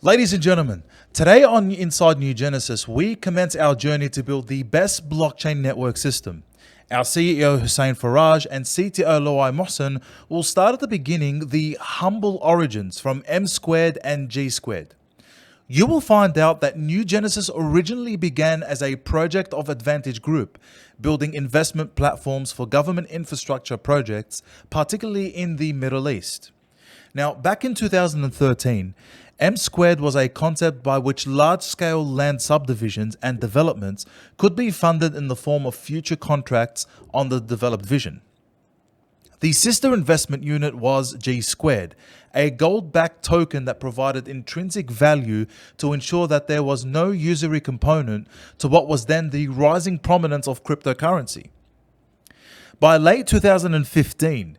Ladies and gentlemen, today on Inside NuGenesis, we commence our journey to build the best blockchain network system. Our CEO Hussein Faraj and CTO Loai Mohsen will start at the beginning, the humble origins from M squared and G squared. You will find out that NuGenesis originally began as a project of Advantage Group, building investment platforms for government infrastructure projects, particularly in the Middle East. Now, back in 2013, M squared was a concept by which large-scale land subdivisions and developments could be funded in the form of future contracts on the developed vision. The sister investment unit was G squared, a gold-backed token that provided intrinsic value to ensure that there was no usury component to what was then the rising prominence of cryptocurrency. By late 2015,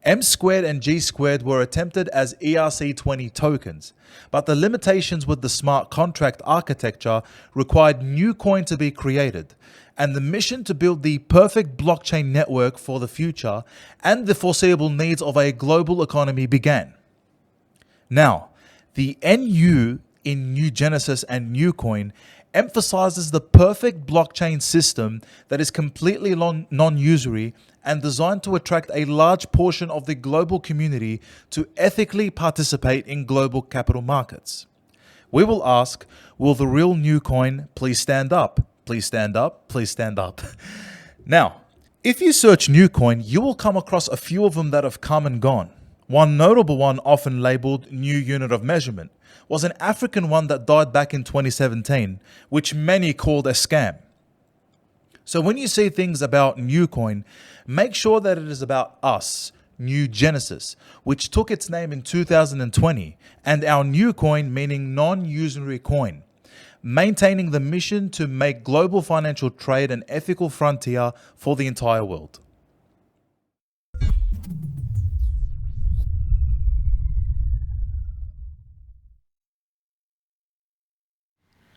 M squared and G squared were attempted as ERC20 tokens, but the limitations with the smart contract architecture required NuCoin to be created, and the mission to build the perfect blockchain network for the future and the foreseeable needs of a global economy began. Now, the NU in NuGenesis and NuCoin emphasizes the perfect blockchain system that is completely non-usury and designed to attract a large portion of the global community to ethically participate in global capital markets. We will ask, will the real NuCoin please stand up? Please stand up, please stand up. Now, if you search NuCoin, you will come across a few of them that have come and gone. One notable one, often labeled New Unit of Measurement, was an African one that died back in 2017, which many called a scam. So when you see things about NuCoin, make sure that it is about us, NuGenesis, which took its name in 2020, and our NuCoin meaning non-usury coin, maintaining the mission to make global financial trade an ethical frontier for the entire world.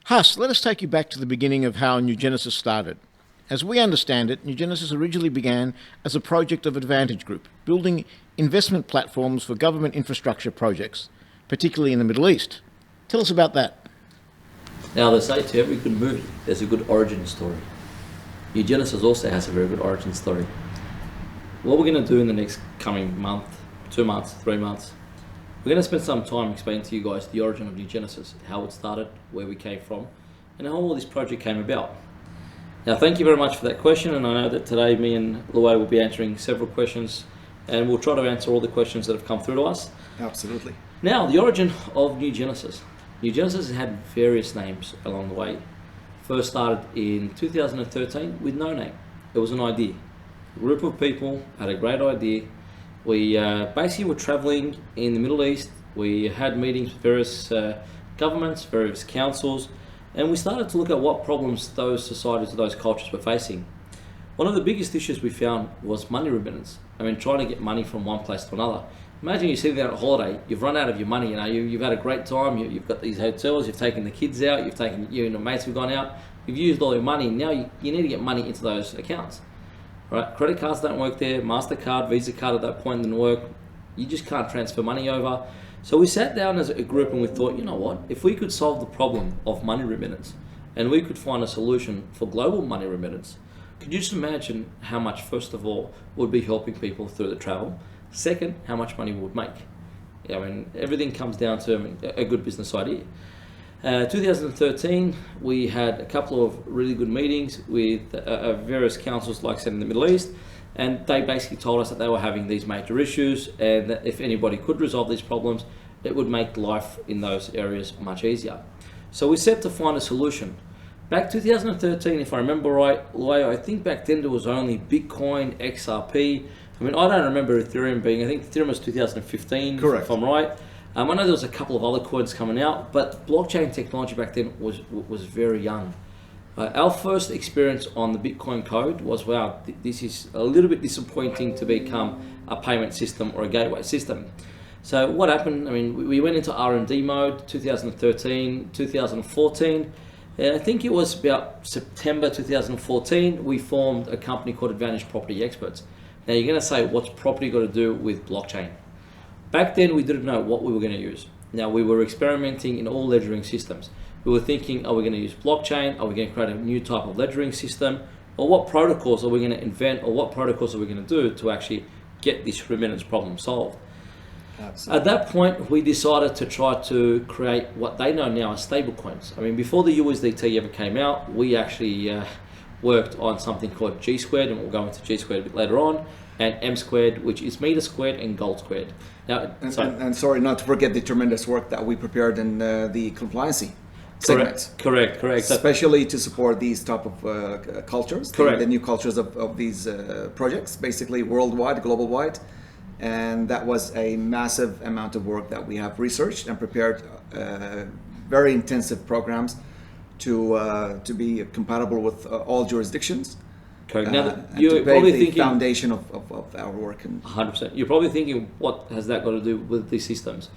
Huss, let us take you back to the beginning of how NuGenesis started. As we understand it, NuGenesis originally began as a project of Advantage Group, building investment platforms for government infrastructure projects, particularly in the Middle East. Tell us about that. Now, they say to every good movie, there's a good origin story. NuGenesis also has a very good origin story. What we're going to do in the next coming month, 2 months, 3 months, we're going to spend some time explaining to you guys the origin of NuGenesis, how it started, where we came from, and how all this project came about. Now, thank you very much for that question, and I know that today me and Loai will be answering several questions, and we'll try to answer all the questions that have come through to us. Absolutely. Now, the origin of NuGenesis. NuGenesis has had various names along the way. First started in 2013 with no name. It was an idea. A group of people had a great idea. We basically were traveling in the Middle East. We had meetings with various governments, various councils, and we started to look at what problems those societies, those cultures were facing. One of the biggest issues we found was money remittance. I mean, trying to get money from one place to another. Imagine you're sitting there on a holiday, you've run out of your money, you've had a great time, you've got these hotels, you've taken the kids out, you and your mates have gone out, you've used all your money, now you need to get money into those accounts. Right? Credit cards don't work there, MasterCard, Visa card at that point didn't work, you just can't transfer money over. So we sat down as a group and we thought, you know what, if we could solve the problem of money remittance and we could find a solution for global money remittance, could you just imagine how much, first of all, would be helping people through the travel? Second, how much money we would make? I mean, everything comes down to a good business idea. 2013, we had a couple of really good meetings with various councils, like I said, in the Middle East, and they basically told us that they were having these major issues and that if anybody could resolve these problems, it would make life in those areas much easier. So we set to find a solution. Back 2013, if I remember right, I think back then there was only Bitcoin, XRP. I mean, I don't remember Ethereum being, I think Ethereum was 2015, Correct. if I'm right. I know there was a couple of other coins coming out, but blockchain technology back then was very young. Our first experience on the Bitcoin code was, wow, this is a little bit disappointing to become a payment system or a gateway system. So what happened, I mean, we went into R&D mode 2013, 2014. I think it was about September 2014, we formed a company called Advantage Property Experts. Now you're going to say, what's property got to do with blockchain? Back then we didn't know what we were going to use. Now, we were experimenting in all ledgering systems. We were thinking, are we going to use blockchain? Are we going to create a new type of ledgering system? Or what protocols are we going to invent, or what protocols are we going to do to actually get this remittance problem solved? Absolutely. At that point, we decided to try to create what they know now as stablecoins. I mean, before the USDT ever came out, we actually worked on something called G squared, and we'll go into G squared a bit later on, and M squared, which is meter squared and gold squared. Now, And sorry, not to forget the tremendous work that we prepared in the compliancy segments. Correct. Especially to support these type of cultures, Correct. the new cultures of these projects, basically worldwide, global wide. And that was a massive amount of work that we have researched and prepared very intensive programs to be compatible with all jurisdictions. Correct. Now, And you're to probably pave the thinking foundation of our work. And 100%. You're probably thinking, what has that got to do with these systems?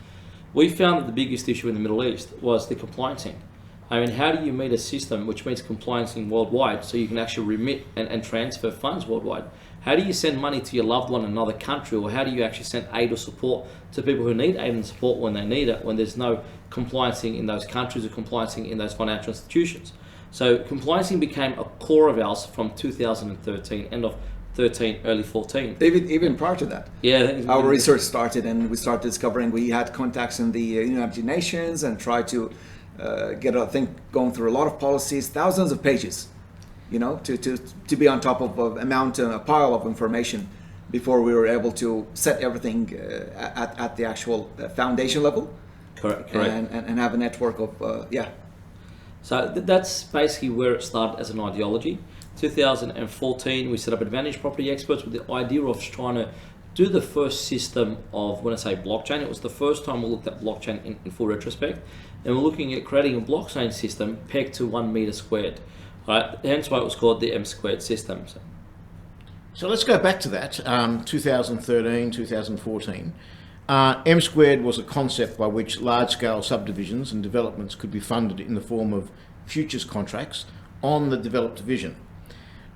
We found that the biggest issue in the Middle East was the compliancing. I mean, how do you meet a system which means compliancing worldwide so you can actually remit and transfer funds worldwide? How do you send money to your loved one in another country, or how do you actually send aid or support to people who need aid and support when they need it, when there's no compliancing in those countries or compliancing in those financial institutions? So compliancing became a core of ours from 2013, end of 13, early 14. even prior to that, Yeah, our research started, and we started discovering we had contacts in the United Nations and tried to going through a lot of policies, thousands of pages, to be on top of a pile of information before we were able to set everything at the actual foundation level. Correct. And have a network of So that's basically where it started as an ideology. 2014, we set up Advantage Property Experts with the idea of trying to do the first system of, when I say blockchain, it was the first time we looked at blockchain in full retrospect, and we're looking at creating a blockchain system pegged to 1 meter squared. Right? Hence why it was called the M squared system. So let's go back to that, 2013, 2014. M squared was a concept by which large-scale subdivisions and developments could be funded in the form of futures contracts on the developed division.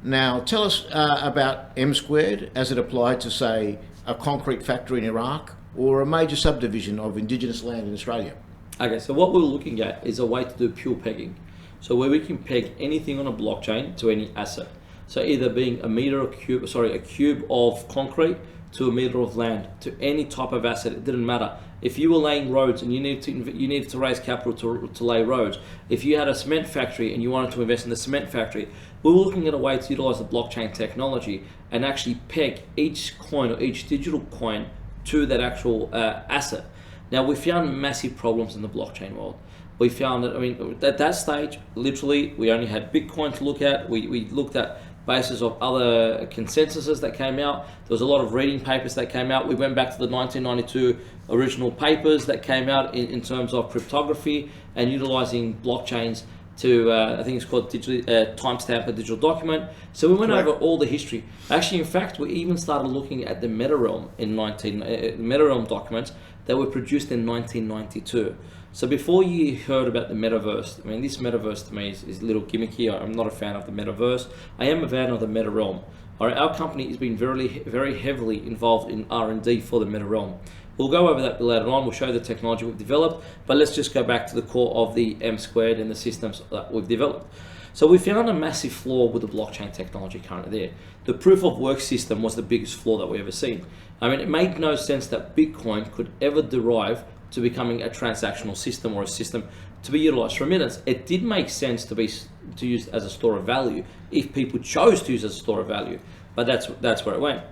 Now, tell us about M squared as it applied to, say, a concrete factory in Iraq or a major subdivision of indigenous land in Australia. Okay, so what we're looking at is a way to do pure pegging. So where we can peg anything on a blockchain to any asset. So either being a cube of concrete to a meter of land, to any type of asset. It didn't matter. If you were laying roads and you needed to raise capital to lay roads, if you had a cement factory and you wanted to invest in the cement factory, we were looking at a way to utilize the blockchain technology and actually peg each coin or each digital coin to that actual asset. Now, we found massive problems in the blockchain world. We found that, at that stage, literally, we only had Bitcoin to look at. We looked at basis of other consensuses that came out. There was a lot of reading papers that came out. We went back to the 1992 original papers that came out in terms of cryptography and utilizing blockchains to, I think it's called timestamp a digital document. So we went over all the history. Actually, in fact, we even started looking at the MetaRealm MetaRealm documents that were produced in 1992. So before you heard about the metaverse, this metaverse to me is a little gimmicky. I'm not a fan of the metaverse. I am a fan of the MetaRealm. Our company has been very heavily involved in R&D for the MetaRealm. We'll go over that later on. We'll show the technology we've developed, but let's just go back to the core of the M squared and the systems that we've developed. So we found a massive flaw with the blockchain technology currently there. The proof of work system was the biggest flaw that we ever seen. It made no sense that Bitcoin could ever derive to becoming a transactional system or a system to be utilized for remittance. It did make sense to use as a store of value if people chose to use as a store of value, but that's where it went.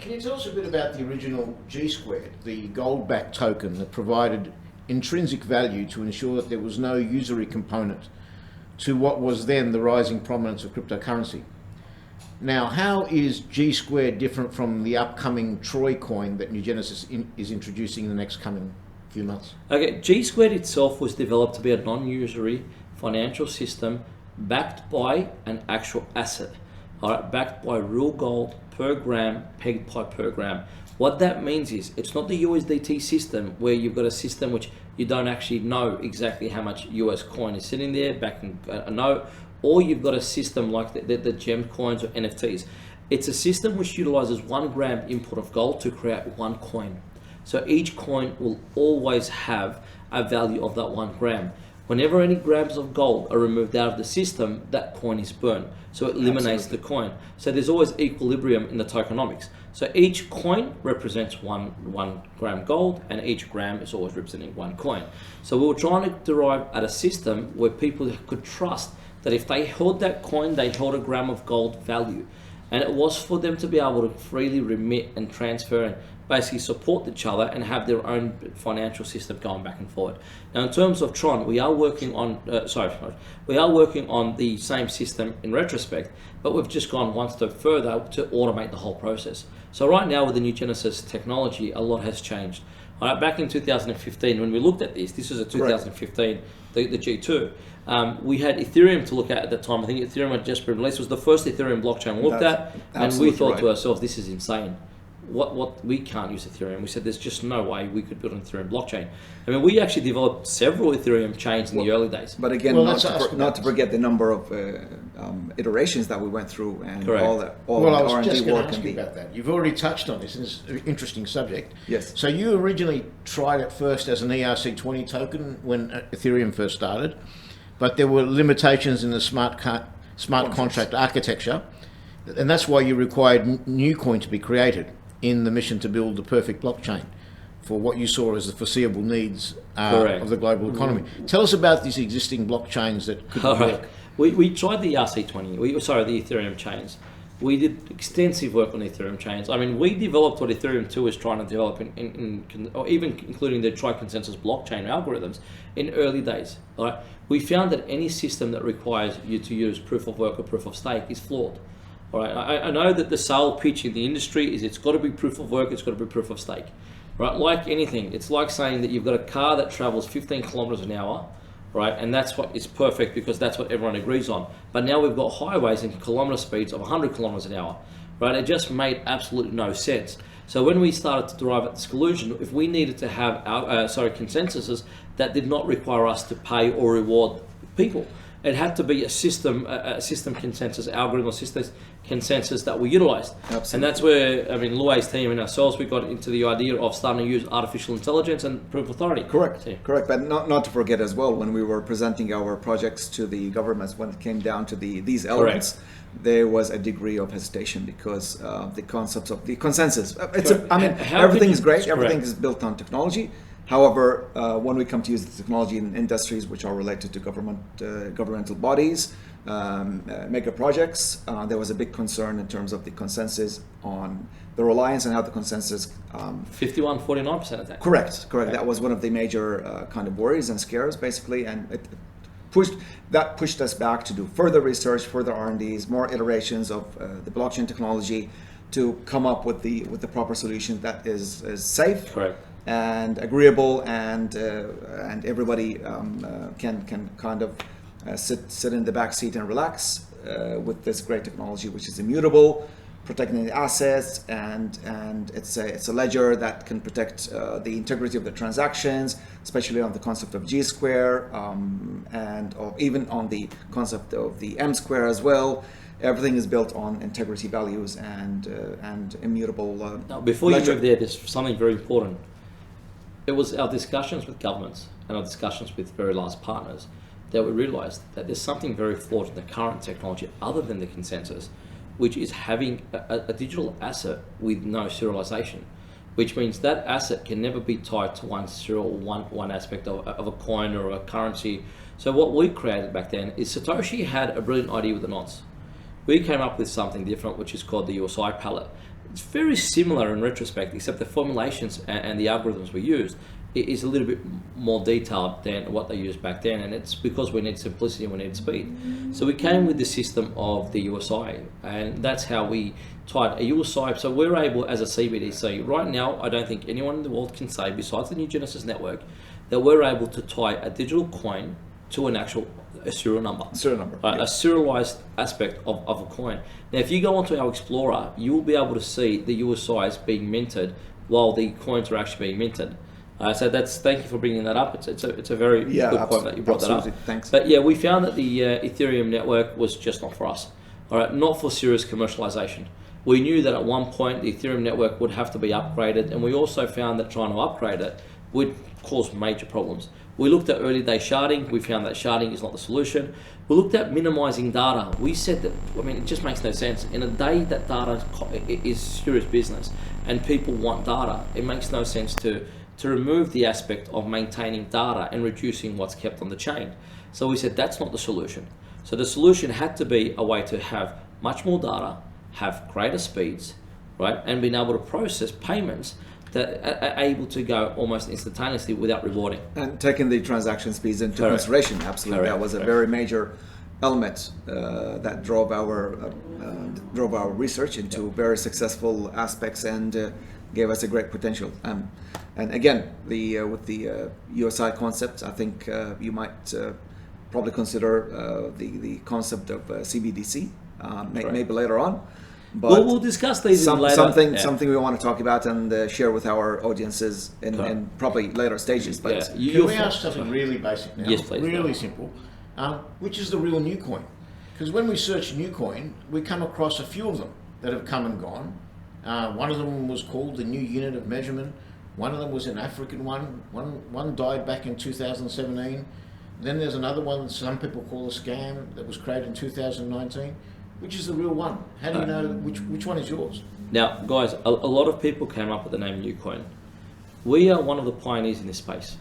Can you tell us a bit about the original G squared, the gold-backed token that provided intrinsic value to ensure that there was no usury component to what was then the rising prominence of cryptocurrency? Now, how is G squared different from the upcoming Troy coin that NuGenesis is introducing in the next coming few months? Okay, G squared itself was developed to be a non-usury financial system backed by an actual asset. All right, backed by real gold per gram, pegged by per gram. What that means is it's not the USDT system where you've got a system which you don't actually know exactly how much US coin is sitting there backing a note, or you've got a system like the gem coins or NFTs. It's a system which utilizes 1 gram input of gold to create 1 coin. So each coin will always have a value of that 1 gram. Whenever any grams of gold are removed out of the system, that coin is burned. So it eliminates the coin. So there's always equilibrium in the tokenomics. So each coin represents one gram gold, and each gram is always representing 1 coin. So we were trying to derive at a system where people could trust that if they held that coin, they held a gram of gold value. And it was for them to be able to freely remit and transfer and basically support each other and have their own financial system going back and forward. Now, in terms of Tron, we are working on we are working on the same system in retrospect, but we've just gone one step further to automate the whole process. So right now with the NuGenesis technology, a lot has changed. Back in 2015, when we looked at this was a 2015, the G2. We had Ethereum to look at the time. I think Ethereum had just been released. It was the first Ethereum blockchain we looked at, and we thought to ourselves, this is insane. What we can't use Ethereum. We said there's just no way we could build an Ethereum blockchain. I mean, we actually developed several Ethereum chains in the early days. But again, not to forget the number of iterations that we went through and all the I was R&D just going work to ask you about that. You've already touched on this, and it's an interesting subject. Yes. So you originally tried it first as an ERC20 token when Ethereum first started, but there were limitations in the smart contract architecture, and that's why you required NuCoin to be created in the mission to build the perfect blockchain for what you saw as the foreseeable needs of the global economy. Tell us about these existing blockchains that couldn't work. We tried the ERC20, the Ethereum chains. We did extensive work on Ethereum chains. I mean, we developed what Ethereum 2 is trying to develop or even including the tri-consensus blockchain algorithms in early days. All right? We found that any system that requires you to use proof of work or proof of stake is flawed. All right, I know that the sale pitch in the industry is it's got to be proof of work, it's got to be proof of stake. Right? Like anything, it's like saying that you've got a car that travels 15 kilometers an hour, right? And that's what is perfect because that's what everyone agrees on. But now we've got highways in kilometer speeds of 100 kilometers an hour, right? It just made absolutely no sense. So when we started to derive at this conclusion, if we needed to have consensuses that did not require us to pay or reward people, it had to be a system consensus algorithm or system consensus that we utilized. Absolutely. And that's where, I mean, Luay's team and ourselves, we got into the idea of starting to use artificial intelligence and proof of authority. Correct. But not to forget as well, when we were presenting our projects to the governments, when it came down to these elements, there was a degree of hesitation because the concepts of the consensus. Everything is great. Everything is built on technology. However, when we come to use the technology in industries which are related to governmental bodies, mega projects, there was a big concern in terms of the consensus on the reliance and how the consensus 51-49% of that. Correct. That was one of the major kind of worries and scares, basically, and it pushed us back to do further research, further R&Ds, more iterations of the blockchain technology to come up with the proper solution that is safe. Correct. And agreeable, and everybody can kind of sit in the back seat and relax with this great technology, which is immutable, protecting the assets, and it's a ledger that can protect the integrity of the transactions, especially on the concept of G square, and even on the concept of the M square as well. Everything is built on integrity values and immutable. Now, before you move there, there's something very important. It was our discussions with governments and our discussions with very large partners that we realized that there's something very flawed in the current technology other than the consensus, which is having a digital asset with no serialization, which means that asset can never be tied to one aspect of a coin or a currency. So what we created back then is Satoshi had a brilliant idea with the nonce. We came up with something different, which is called the USI palette. It's very similar in retrospect, except the formulations and the algorithms we used is a little bit more detailed than what they used back then, and it's because we need simplicity and we need speed. So we came with the system of the USI, and that's how we tied a USI. So we're able, as a CBDC, right now, I don't think anyone in the world can say, besides the NuGenesis network, that we're able to tie a digital coin to a serial number. A serialized aspect of a coin. Now, if you go onto our Explorer, you will be able to see the USIs being minted while the coins are actually being minted. So thank you for bringing that up. It's a very good point that you brought that up. Thanks. But yeah, we found that the Ethereum network was just not for us. All right, not for serious commercialization. We knew that at one point the Ethereum network would have to be upgraded, and we also found that trying to upgrade it would cause major problems. We looked at early day sharding. We found that sharding is not the solution. We looked at minimizing data. We said that, I mean, it just makes no sense. In a day that data is serious business and people want data, it makes no sense to remove the aspect of maintaining data and reducing what's kept on the chain. So we said that's not the solution. So the solution had to be a way to have much more data, have greater speeds, right, and being able to process payments that are able to go almost instantaneously without rewarding. And taking the transaction speeds into Correct. consideration, absolutely. Correct. That was a very major element that drove our research into very successful aspects and gave us a great potential. And again, with the USI concept, I think you might probably consider the concept of CBDC maybe later on. But We'll discuss these later. Something we want to talk about and share with our audiences in probably later stages. But Can we ask something really basic now? Yes, please. Really simple. Which is the real NuCoin? Because when we search NuCoin, we come across a few of them that have come and gone. One of them was called the New Unit of Measurement. One of them was an African one. One died back in 2017. Then there's another one that some people call a scam that was created in 2019. Which is the real one? How do you know which one is yours? Now, guys, a lot of people came up with the name NuCoin. We are one of the pioneers in this space.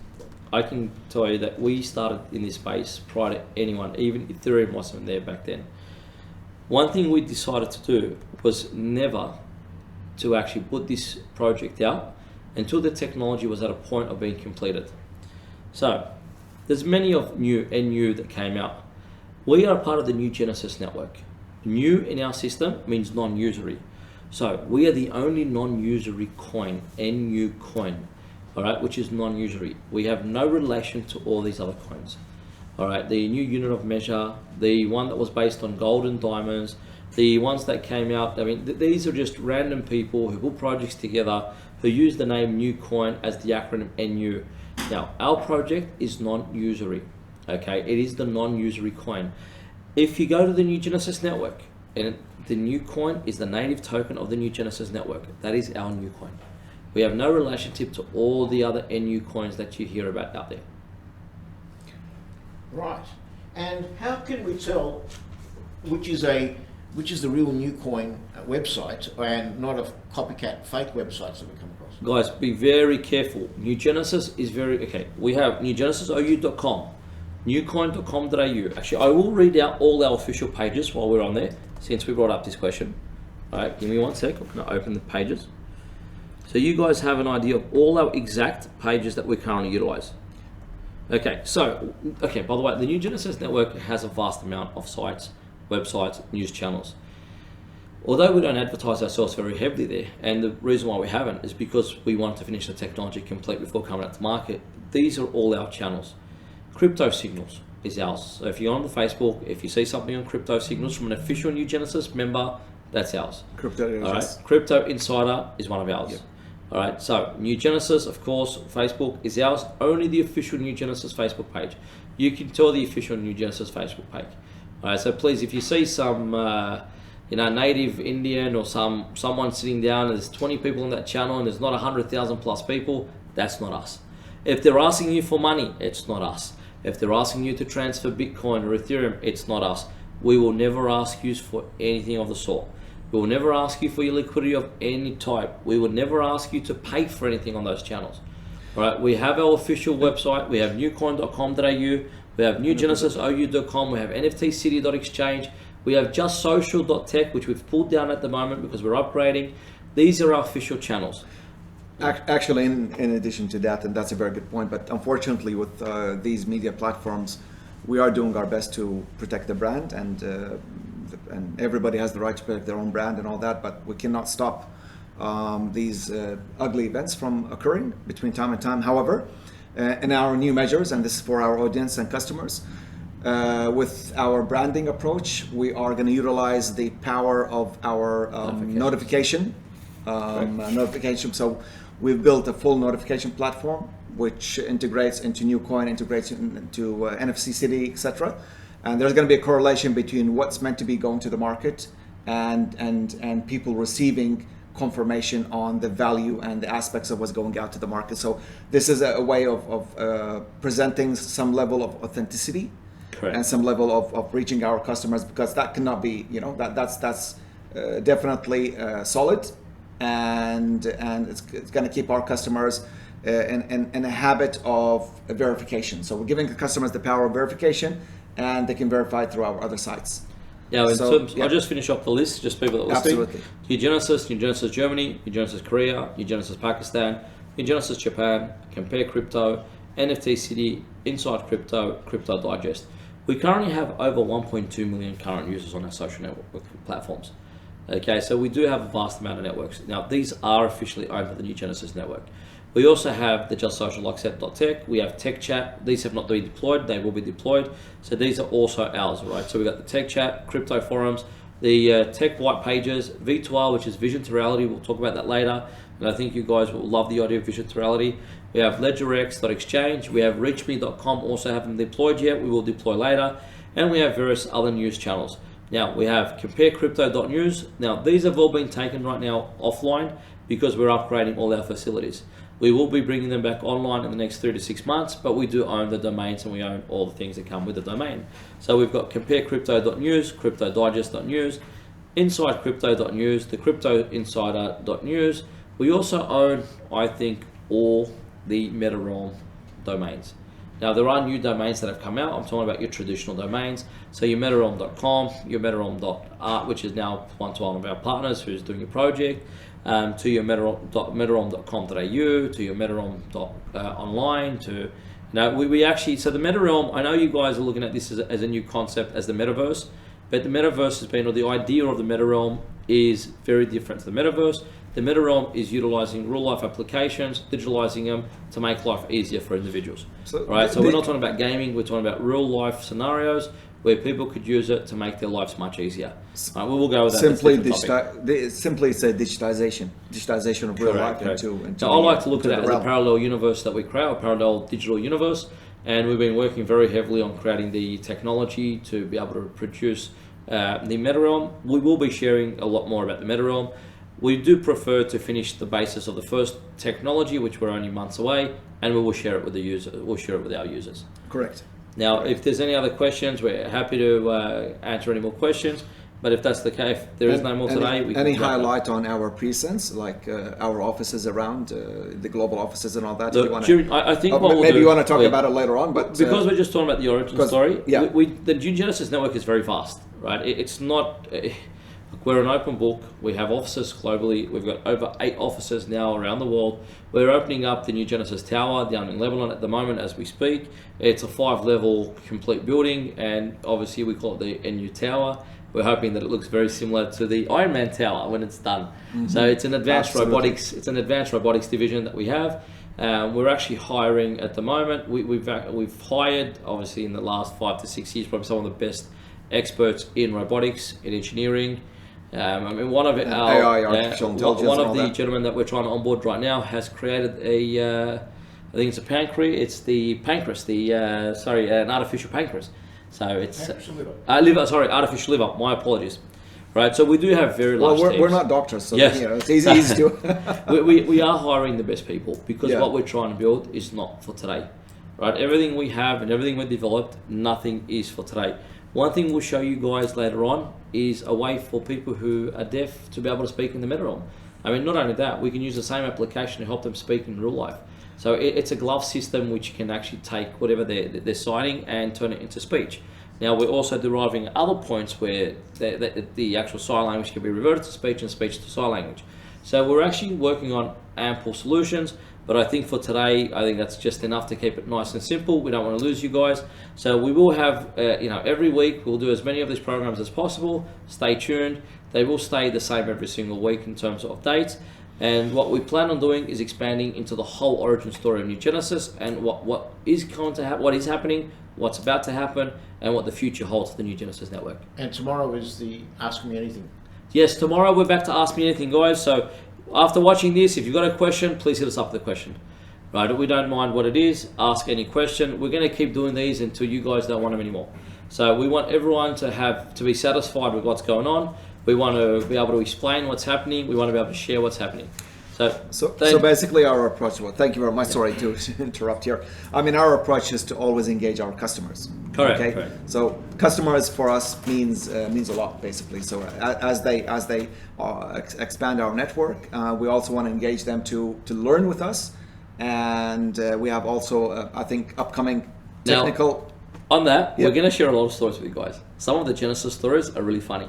I can tell you that we started in this space prior to anyone, even Ethereum wasn't there back then. One thing we decided to do was never to actually put this project out until the technology was at a point of being completed. So, there's many of NU that came out. We are part of the NuGenesis network. New in our system means non-usury. So we are the only non-usury coin, NuCoin, all right, which is non-usury. We have no relation to all these other coins. All right, the new unit of measure, the one that was based on gold and diamonds, the ones that came out, I mean, these are just random people who put projects together who use the name NuCoin as the acronym NU. Now, our project is non-usury, okay? It is the non-usury coin. If you go to the NuGenesis network, and the NuCoin is the native token of the NuGenesis network, that is our NuCoin. We have no relationship to all the other NU coins that you hear about out there. Right. And how can we tell which is the real NuCoin website and not a copycat fake websites that we come across? Guys, be very careful. NuGenesis is very, okay, we have NuGenesisOU.com. NuCoin.com.au. Actually, I will read out all our official pages while we're on there, since we brought up this question. All right, give me 1 sec. I'm going to open the pages. So you guys have an idea of all our exact pages that we currently utilize. Okay, so, by the way, the NuGenesis network has a vast amount of sites, websites, news channels. Although we don't advertise ourselves very heavily there, and the reason why we haven't is because we wanted to finish the technology complete before coming out to market. These are all our channels. Crypto Signals is ours. So if you're on the Facebook, if you see something on Crypto Signals from an official NuGenesis member, that's ours. Crypto, all right. Crypto Insider is one of ours. Yep. All right. So NuGenesis, of course, Facebook is ours. Only the official NuGenesis Facebook page. You can tell the official NuGenesis Facebook page. All right. So please, if you see some, native Indian or someone sitting down, and there's 20 people on that channel, and there's not 100,000 plus people, that's not us. If they're asking you for money, it's not us. If they're asking you to transfer Bitcoin or Ethereum, it's not us. We will never ask you for anything of the sort. We will never ask you for your liquidity of any type. We will never ask you to pay for anything on those channels. All right, we have our official website. We have nucoin.com.au. We have nugenesisou.com. We have nftcity.exchange. We have justsocial.tech, which we've pulled down at the moment because we're upgrading. These are our official channels. Actually, in addition to that, and that's a very good point, but unfortunately with these media platforms, we are doing our best to protect the brand, and everybody has the right to protect their own brand and all that, but we cannot stop these ugly events from occurring between time and time. However, in our new measures, and this is for our audience and customers, with our branding approach, we are going to utilize the power of our notification. So we've built a full notification platform which integrates into NuCoin, integrates into NFC City, etc. And there's going to be a correlation between what's meant to be going to the market and people receiving confirmation on the value and the aspects of what's going out to the market. So this is a way of presenting some level of authenticity. Correct. And some level of reaching our customers, because that cannot be, that's definitely solid, and it's going to keep our customers in a habit of verification. So we're giving the customers the power of verification, and they can verify through our other sites. Now, I'll just finish off the list, just people that are listening. Absolutely. NuGenesis Germany, NuGenesis Korea, NuGenesis Pakistan, NuGenesis Japan, Compare Crypto, NFT City, Inside Crypto, Crypto Digest. We currently have over 1.2 million current users on our social network platforms. Okay, so we do have a vast amount of networks. Now, these are officially owned by the NuGenesis network. We also have the Just Social Tech. We have Tech Chat. These have not been deployed. They will be deployed. So these are also ours, right? So we've got the Tech Chat, Crypto Forums, the Tech White Pages, V2R, which is Vision to Reality. We'll talk about that later. And I think you guys will love the idea of Vision to Reality. We have LedgerX.exchange. We have ReachMe.com, also haven't deployed yet. We will deploy later. And we have various other news channels. Now, we have CompareCrypto.news. Now, these have all been taken right now offline because we're upgrading all our facilities. We will be bringing them back online in the next 3 to 6 months, but we do own the domains and we own all the things that come with the domain. So we've got CompareCrypto.news, CryptoDigest.news, InsideCrypto.news, the CryptoInsider.news. We also own, I think, all the MetaRealm domains. Now, there are new domains that have come out. I'm talking about your traditional domains. So your MetaRealm.com, your MetaRealm.art, which is now one of our partners who's doing a project, to your MetaRealm.com.au, to your MetaRealm.online, to, we actually, so the MetaRealm, I know you guys are looking at this as a new concept as the metaverse, but the metaverse has been, or the idea of the MetaRealm is very different to the metaverse. The MetaRealm is utilizing real life applications, digitalizing them to make life easier for individuals. So we're not talking about gaming, we're talking about real life scenarios where people could use it to make their lives much easier. We will go with that. Simply say digitization of real life into I like to look at it as a parallel universe that we create, a parallel digital universe, and we've been working very heavily on creating the technology to be able to produce the MetaRealm. We will be sharing a lot more about the MetaRealm. We do prefer to finish the basis of the first technology, which we're only months away, and we will share it with the user. We'll share it with our users. Correct. Now, if there's any other questions, we're happy to answer any more questions. But if that's the case, if there is no more today, we can any highlight on our presence, like our offices around the global offices and all that. Look, I think maybe you want to talk about it later on, but because we're just talking about the origin story. Yeah. The NuGenesis network is very vast, right? It's not. We're an open book. We have offices globally. We've got over 8 offices now around the world. We're opening up the NuGenesis Tower down in Lebanon at the moment as we speak. It's a 5-level complete building, and obviously we call it the NU Tower. We're hoping that it looks very similar to the Iron Man Tower when it's done. Mm-hmm. So it's an advanced robotics. It's an advanced robotics division that we have. We're actually hiring at the moment. We've hired, obviously, in the last 5 to 6 years, probably some of the best experts in robotics, in engineering. One of the gentlemen that we're trying to onboard right now has created I think it's a pancreas. It's the pancreas. An artificial pancreas. So it's artificial liver. My apologies. Right. So we do have very large teams. We're not doctors, so it's easy to. we are hiring the best people because what we're trying to build is not for today. Right. Everything we have and everything we've developed, nothing is for today. One thing we'll show you guys later on is a way for people who are deaf to be able to speak in the MetaRealm. I mean, not only that, we can use the same application to help them speak in real life. So it's a glove system which can actually take whatever they're signing and turn it into speech. Now, we're also deriving other points where the actual sign language can be reverted to speech and speech to sign language. So we're actually working on ample solutions. But I think for today, I think that's just enough to keep it nice and simple. We don't want to lose you guys. So we will have, every week, we'll do as many of these programs as possible. Stay tuned. They will stay the same every single week in terms of dates. And what we plan on doing is expanding into the whole origin story of NuGenesis and what is going to happen, what is happening, what's about to happen, and what the future holds for the NuGenesis network. And tomorrow is the Ask Me Anything. Yes, tomorrow we're back to Ask Me Anything, guys. So after watching this, if you've got a question, please hit us up with a question. Right? We don't mind what it is. Ask any question. We're going to keep doing these until you guys don't want them anymore. So we want everyone to be satisfied with what's going on. We want to be able to explain what's happening. We want to be able to share what's happening. So basically our approach, well, thank you very much, sorry to interrupt here. I mean, our approach is to always engage our customers. Correct. Okay? Correct. So customers for us means a lot, basically. So as they expand our network, we also want to engage them to learn with us. And we have also, I think, upcoming technical... On that, we're going to share a lot of stories with you guys. Some of the Genesis stories are really funny.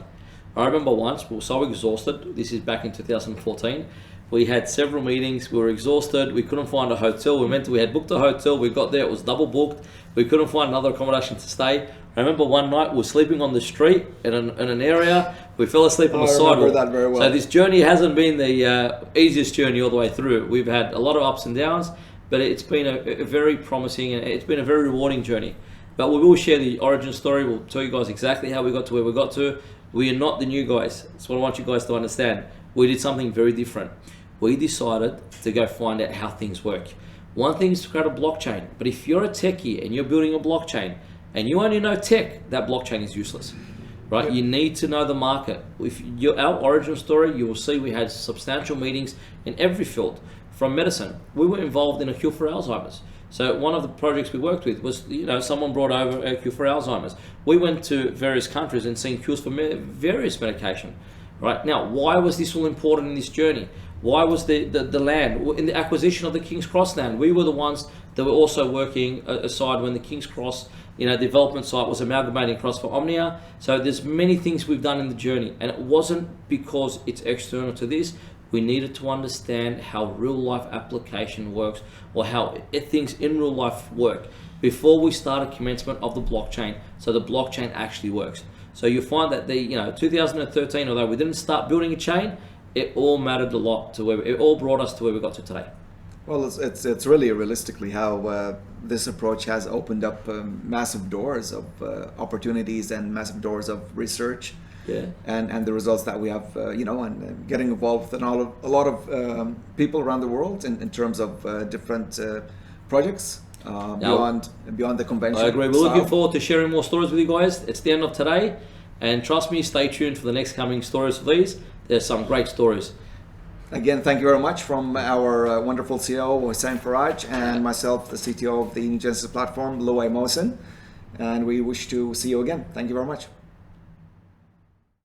I remember once, we were so exhausted. This is back in 2014. We had several meetings. We were exhausted. We couldn't find a hotel. We had booked a hotel. We got there. It was double booked. We couldn't find another accommodation to stay. I remember one night we were sleeping on the street in an area. We fell asleep on the sidewalk. I remember that very well. So this journey hasn't been the easiest journey all the way through. We've had a lot of ups and downs, but it's been a very promising and it's been a very rewarding journey. But we will share the origin story. We'll tell you guys exactly how we got to where we got to. We are not the new guys. That's what I want you guys to understand. We did something very different. We decided to go find out how things work. One thing is to create a blockchain, but if you're a techie and you're building a blockchain and you only know tech, that blockchain is useless, right? Yep. You need to know the market. Our origin story, you will see we had substantial meetings in every field. From medicine, we were involved in a cure for Alzheimer's. So one of the projects we worked with was, someone brought over a cure for Alzheimer's. We went to various countries and seen cures for various medication. Right now, why was this all important in this journey? Why was the land in the acquisition of the King's Cross land? We were the ones that were also working aside when the King's Cross, development site was amalgamating across for Omnia. So there's many things we've done in the journey, and it wasn't because it's external to this. We needed to understand how real life application works, or how things in real life work before we started commencement of the blockchain. So the blockchain actually works. So you find that 2013, although we didn't start building a chain, it all mattered a lot to it all brought us to where we got to today. Well, it's really realistically how this approach has opened up massive doors of opportunities and massive doors of research. Yeah. And the results that we have, and getting involved with a lot of people around the world in terms of different projects beyond the convention. I agree. We're looking forward to sharing more stories with you guys. It's the end of today, and trust me, stay tuned for the next coming stories for these. There's some great stories. Again, thank you very much from our wonderful CEO, Hussein Faraj, and myself, the CTO of the NuGenesis platform, Loai Mohsen. And we wish to see you again. Thank you very much.